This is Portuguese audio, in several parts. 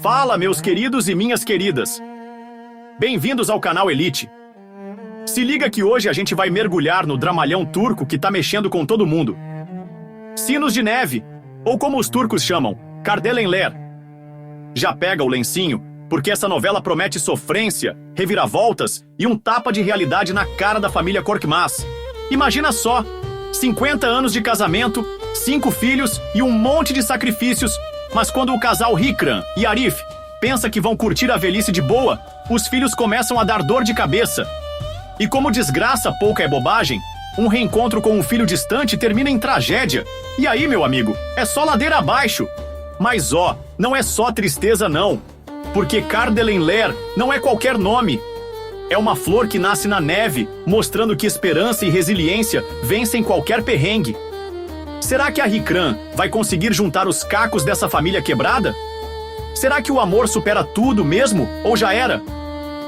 Fala, meus queridos e minhas queridas. Bem-vindos ao canal Elite. Se liga que hoje a gente vai mergulhar no dramalhão turco que tá mexendo com todo mundo. Sinos de Neve, ou como os turcos chamam, Kardelen. Já pega o lencinho, porque essa novela promete sofrência, reviravoltas e um tapa de realidade na cara da família Korkmaz. Imagina só, 50 anos de casamento, 5 filhos e um monte de sacrifícios, mas quando o casal Hikran e Arif pensa que vão curtir a velhice de boa, os filhos começam a dar dor de cabeça. E como desgraça pouca é bobagem, um reencontro com um filho distante termina em tragédia. E aí, meu amigo, é só ladeira abaixo. Mas ó, não é só tristeza não, porque Kardelen não é qualquer nome. É uma flor que nasce na neve, mostrando que esperança e resiliência vencem qualquer perrengue. Será que a Hikran vai conseguir juntar os cacos dessa família quebrada? Será que o amor supera tudo mesmo, ou já era?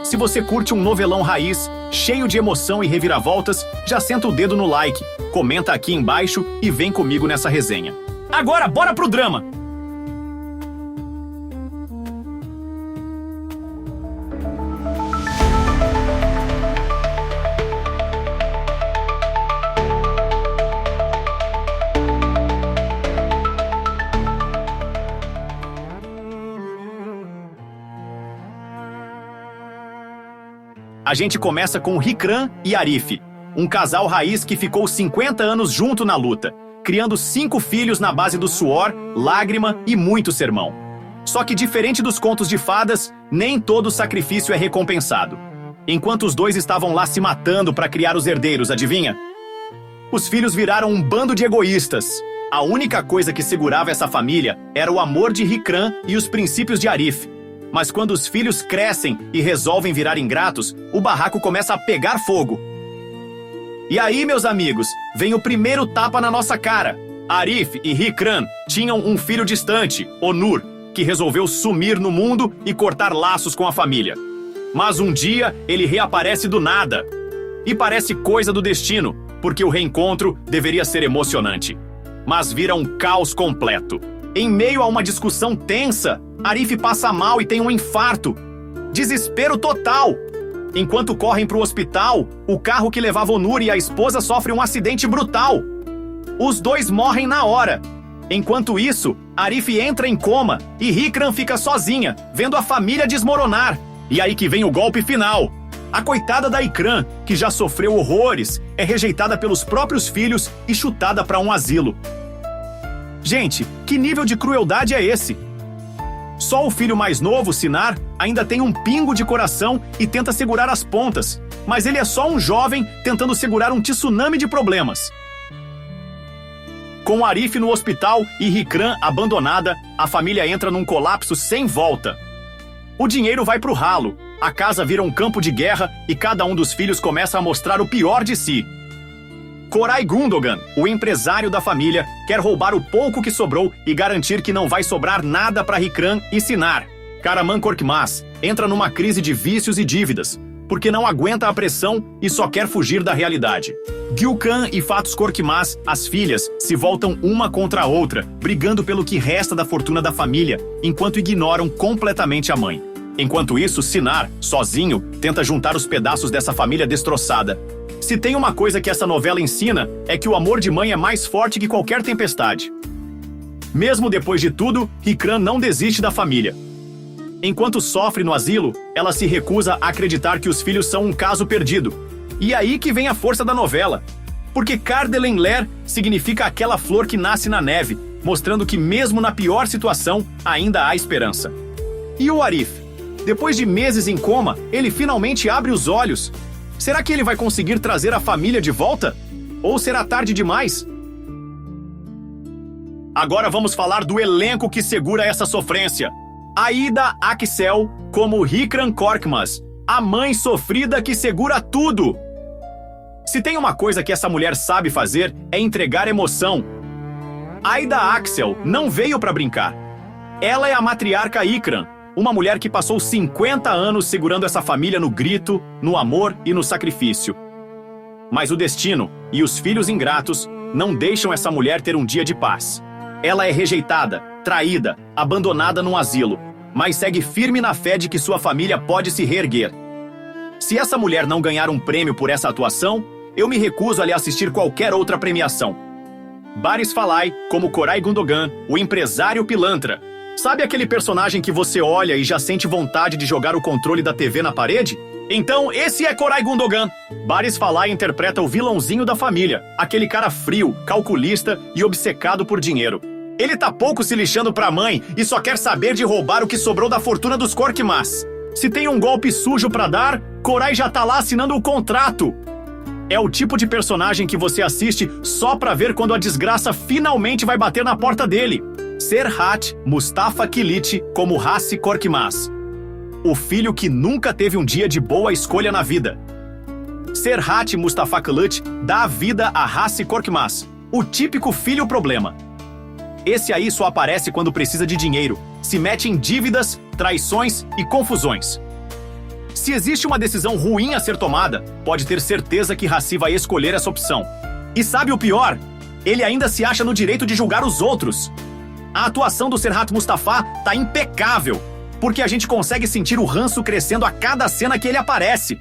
Se você curte um novelão raiz, cheio de emoção e reviravoltas, já senta o dedo no like, comenta aqui embaixo e vem comigo nessa resenha. Agora, bora pro drama! A gente começa com Hikran e Arif, um casal raiz que ficou 50 anos junto na luta, criando 5 filhos na base do suor, lágrima e muito sermão. Só que diferente dos contos de fadas, nem todo sacrifício é recompensado. Enquanto os dois estavam lá se matando para criar os herdeiros, adivinha? Os filhos viraram um bando de egoístas. A única coisa que segurava essa família era o amor de Hikran e os princípios de Arif. Mas quando os filhos crescem e resolvem virar ingratos, o barraco começa a pegar fogo. E aí, meus amigos, vem o primeiro tapa na nossa cara. Arif e Hikran tinham um filho distante, Onur, que resolveu sumir no mundo e cortar laços com a família. Mas um dia ele reaparece do nada. E parece coisa do destino, porque o reencontro deveria ser emocionante. Mas vira um caos completo. Em meio a uma discussão tensa, Arif passa mal e tem um infarto. Desespero total. Enquanto correm para o hospital, o carro que levava Onur e a esposa sofre um acidente brutal. Os dois morrem na hora. Enquanto isso, Arif entra em coma e Hikran fica sozinha, vendo a família desmoronar. E aí que vem o golpe final. A coitada da Hikran, que já sofreu horrores, é rejeitada pelos próprios filhos e chutada para um asilo. Gente, que nível de crueldade é esse? Só o filho mais novo, Sinar, ainda tem um pingo de coração e tenta segurar as pontas, mas ele é só um jovem tentando segurar um tsunami de problemas. Com Arif no hospital e Hikran abandonada, a família entra num colapso sem volta. O dinheiro vai pro ralo, a casa vira um campo de guerra e cada um dos filhos começa a mostrar o pior de si. Koray Gundogan, o empresário da família, quer roubar o pouco que sobrou e garantir que não vai sobrar nada para Hikran e Sinar. Karaman Korkmaz entra numa crise de vícios e dívidas, porque não aguenta a pressão e só quer fugir da realidade. Gülkan e Fatus Korkmaz, as filhas, se voltam uma contra a outra, brigando pelo que resta da fortuna da família, enquanto ignoram completamente a mãe. Enquanto isso, Sinar, sozinho, tenta juntar os pedaços dessa família destroçada. Se tem uma coisa que essa novela ensina, é que o amor de mãe é mais forte que qualquer tempestade. Mesmo depois de tudo, Hikran não desiste da família. Enquanto sofre no asilo, ela se recusa a acreditar que os filhos são um caso perdido. E aí que vem a força da novela. Porque Kardelen significa aquela flor que nasce na neve, mostrando que mesmo na pior situação, ainda há esperança. E o Arif? Depois de meses em coma, ele finalmente abre os olhos. Será que ele vai conseguir trazer a família de volta? Ou será tarde demais? Agora vamos falar do elenco que segura essa sofrência. Aida Aksel como Hikran Korkmaz, a mãe sofrida que segura tudo. Se tem uma coisa que essa mulher sabe fazer, é entregar emoção. Aida Aksel não veio para brincar. Ela é a matriarca Hikran, uma mulher que passou 50 anos segurando essa família no grito, no amor e no sacrifício. Mas o destino e os filhos ingratos não deixam essa mulher ter um dia de paz. Ela é rejeitada, traída, abandonada num asilo. mas segue firme na fé de que sua família pode se reerguer. Se essa mulher não ganhar um prêmio por essa atuação, eu me recuso a lhe assistir qualquer outra premiação. Baris Falai, como Koray Gundogan, o empresário pilantra. Sabe aquele personagem que você olha e já sente vontade de jogar o controle da TV na parede? Então, esse é Koray Gundogan. Baris Falai interpreta o vilãozinho da família, aquele cara frio, calculista e obcecado por dinheiro. Ele tá pouco se lixando pra mãe e só quer saber de roubar o que sobrou da fortuna dos Korkmaz. Se tem um golpe sujo pra dar, Koray já tá lá assinando o contrato. É o tipo de personagem que você assiste só pra ver quando a desgraça finalmente vai bater na porta dele. Serhat Mustafa Kilit como Hassi Korkmaz. O filho que nunca teve um dia de boa escolha na vida. Serhat Mustafa Kilit dá a vida a Hassi Korkmaz, o típico filho problema. Esse aí só aparece quando precisa de dinheiro, se mete em dívidas, traições e confusões. Se existe uma decisão ruim a ser tomada, pode ter certeza que Hassi vai escolher essa opção. E sabe o pior? Ele ainda se acha no direito de julgar os outros. A atuação do Serhat Mustafa tá impecável, porque a gente consegue sentir o ranço crescendo a cada cena que ele aparece.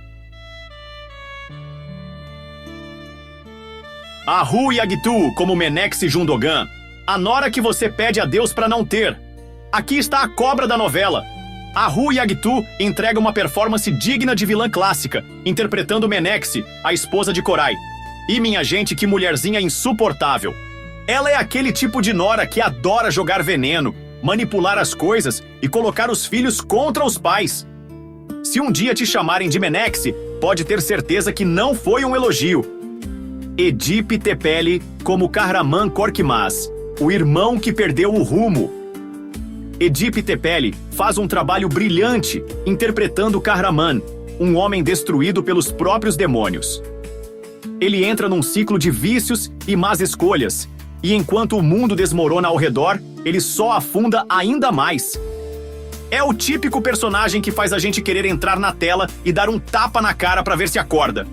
Ahu Yagtu como Menex Jundogan, a nora que você pede a Deus pra não ter. Aqui está a cobra da novela. Ahu Yagtu entrega uma performance digna de vilã clássica, interpretando Menex, a esposa de Koray. E minha gente, que mulherzinha insuportável. Ela é aquele tipo de nora que adora jogar veneno, manipular as coisas e colocar os filhos contra os pais. Se um dia te chamarem de Menex, pode ter certeza que não foi um elogio. Edip Tepeli como Kahraman Korkmaz, o irmão que perdeu o rumo. Edip Tepeli faz um trabalho brilhante interpretando Kahraman, um homem destruído pelos próprios demônios. Ele entra num ciclo de vícios e más escolhas, e enquanto o mundo desmorona ao redor, ele só afunda ainda mais. É o típico personagem que faz a gente querer entrar na tela e dar um tapa na cara pra ver se acorda.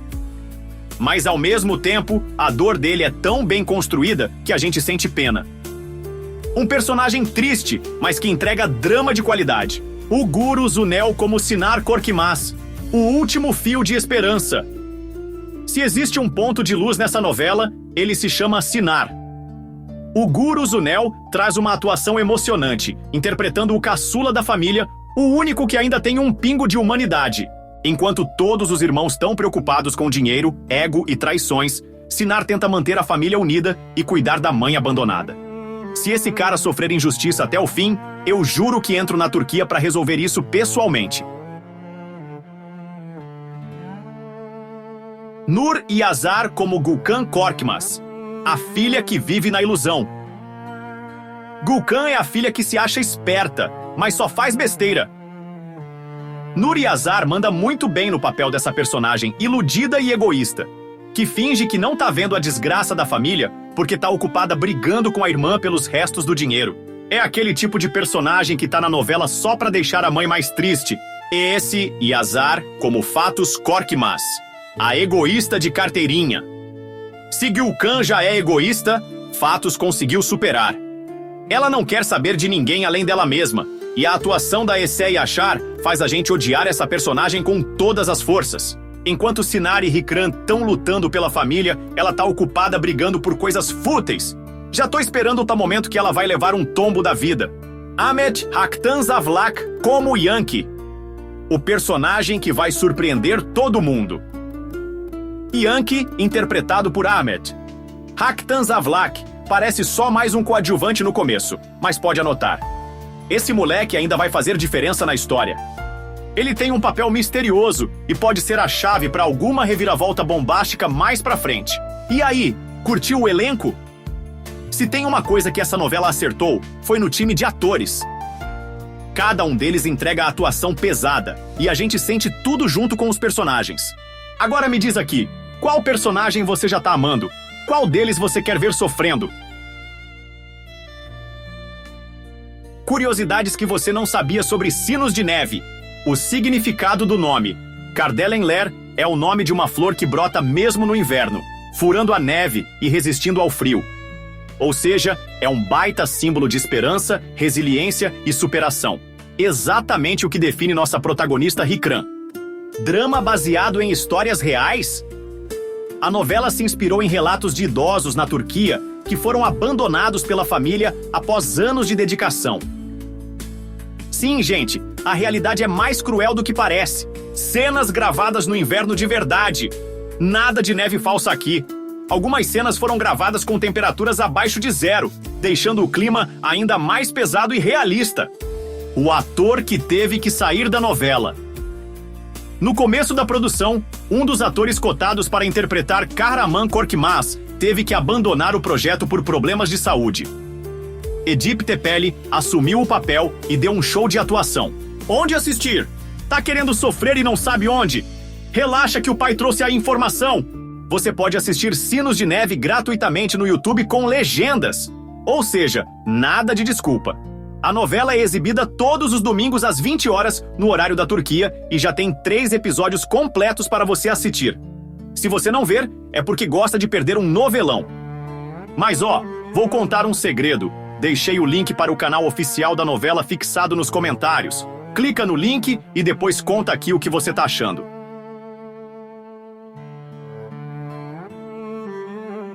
Mas ao mesmo tempo, a dor dele é tão bem construída que a gente sente pena. Um personagem triste, mas que entrega drama de qualidade. O Guru Zunel como Sinar Korkmaz, o último fio de esperança. Se existe um ponto de luz nessa novela, ele se chama Sinar. O Guru Zunel traz uma atuação emocionante, interpretando o caçula da família, o único que ainda tem um pingo de humanidade. Enquanto todos os irmãos estão preocupados com dinheiro, ego e traições, Sinar tenta manter a família unida e cuidar da mãe abandonada. Se esse cara sofrer injustiça até o fim, eu juro que entro na Turquia para resolver isso pessoalmente. Nur Yazar como Gulkan Korkmaz, a filha que vive na ilusão. Gulkan é a filha que se acha esperta, mas só faz besteira. Nur Yazar manda muito bem no papel dessa personagem iludida e egoísta, que finge que não tá vendo a desgraça da família porque tá ocupada brigando com a irmã pelos restos do dinheiro. É aquele tipo de personagem que tá na novela só pra deixar a mãe mais triste. Esse Yazar como Fatus Korkmaz, a egoísta de carteirinha. Se Gulkan já é egoísta, Fatus conseguiu superar. Ela não quer saber de ninguém além dela mesma, e a atuação da Essay Yashar faz a gente odiar essa personagem com todas as forças. Enquanto Sinar e Hikran estão lutando pela família, ela tá ocupada brigando por coisas fúteis. Já tô esperando o tal momento que ela vai levar um tombo da vida. Ahmet Hakhtanzavlak como Yankee, o personagem que vai surpreender todo mundo. Yankee, interpretado por Ahmet. Hakhtanzavlak parece só mais um coadjuvante no começo, mas pode anotar. Esse moleque ainda vai fazer diferença na história. Ele tem um papel misterioso e pode ser a chave para alguma reviravolta bombástica mais pra frente. E aí, curtiu o elenco? Se tem uma coisa que essa novela acertou, foi no time de atores. Cada um deles entrega a atuação pesada, e a gente sente tudo junto com os personagens. Agora me diz aqui, qual personagem você já tá amando? Qual deles você quer ver sofrendo? Curiosidades que você não sabia sobre Sinos de Neve. O significado do nome. Kardelenler é o nome de uma flor que brota mesmo no inverno, furando a neve e resistindo ao frio. Ou seja, é um baita símbolo de esperança, resiliência e superação. Exatamente o que define nossa protagonista Hikran. Drama baseado em histórias reais? A novela se inspirou em relatos de idosos na Turquia que foram abandonados pela família após anos de dedicação. Sim, gente, a realidade é mais cruel do que parece. Cenas gravadas no inverno de verdade. Nada de neve falsa aqui. Algumas cenas foram gravadas com temperaturas abaixo de zero, deixando o clima ainda mais pesado e realista. O ator que teve que sair da novela. No começo da produção, um dos atores cotados para interpretar Kahraman Korkmaz teve que abandonar o projeto por problemas de saúde. Edip Tepeli assumiu o papel e deu um show de atuação. Onde assistir? Tá querendo sofrer e não sabe onde? Relaxa que o pai trouxe a informação. Você pode assistir Sinos de Neve gratuitamente no YouTube com legendas. Ou seja, nada de desculpa. A novela é exibida todos os domingos às 20 horas no horário da Turquia e já tem 3 episódios completos para você assistir. Se você não ver, é porque gosta de perder um novelão. Mas vou contar um segredo. Deixei o link para o canal oficial da novela fixado nos comentários. Clica no link e depois conta aqui o que você tá achando.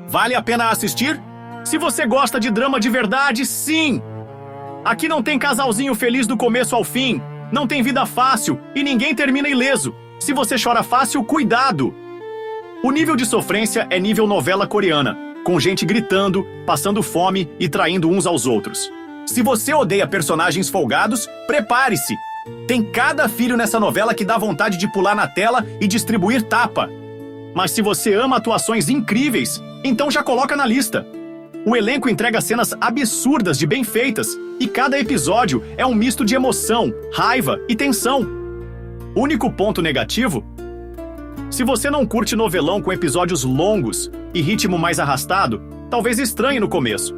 Vale a pena assistir? Se você gosta de drama de verdade, sim! Aqui não tem casalzinho feliz do começo ao fim, não tem vida fácil e ninguém termina ileso. Se você chora fácil, cuidado! O nível de sofrência é nível novela coreana, com gente gritando, passando fome e traindo uns aos outros. Se você odeia personagens folgados, prepare-se! Tem cada filho nessa novela que dá vontade de pular na tela e distribuir tapa. Mas se você ama atuações incríveis, então já coloca na lista. O elenco entrega cenas absurdas de bem feitas, e cada episódio é um misto de emoção, raiva e tensão. Único ponto negativo? Se você não curte novelão com episódios longos e ritmo mais arrastado, talvez estranhe no começo.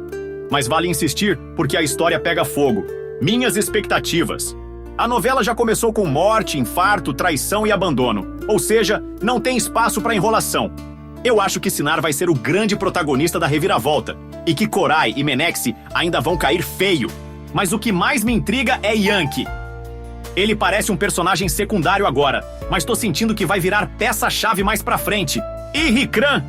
Mas vale insistir porque a história pega fogo. Minhas expectativas. A novela já começou com morte, infarto, traição e abandono. Ou seja, não tem espaço para enrolação. Eu acho que Sinar vai ser o grande protagonista da reviravolta, e que Koray e Menekşe ainda vão cair feio. Mas o que mais me intriga é Yankee. Ele parece um personagem secundário agora, mas tô sentindo que vai virar peça-chave mais pra frente. E Hikran?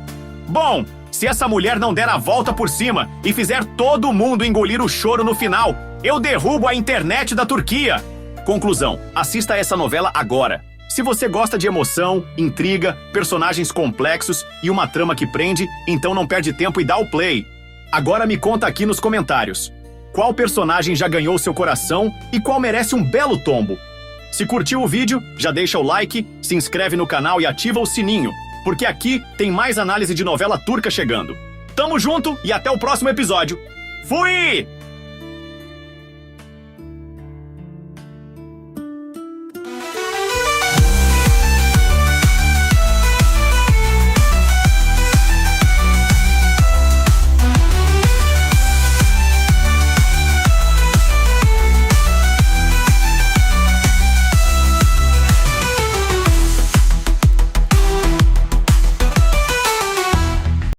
Bom, se essa mulher não der a volta por cima e fizer todo mundo engolir o choro no final, eu derrubo a internet da Turquia. Conclusão, assista essa novela agora. Se você gosta de emoção, intriga, personagens complexos e uma trama que prende, então não perde tempo e dá o play. Agora me conta aqui nos comentários. Qual personagem já ganhou seu coração e qual merece um belo tombo? Se curtiu o vídeo, já deixa o like, se inscreve no canal e ativa o sininho, porque aqui tem mais análise de novela turca chegando. Tamo junto e até o próximo episódio. Fui!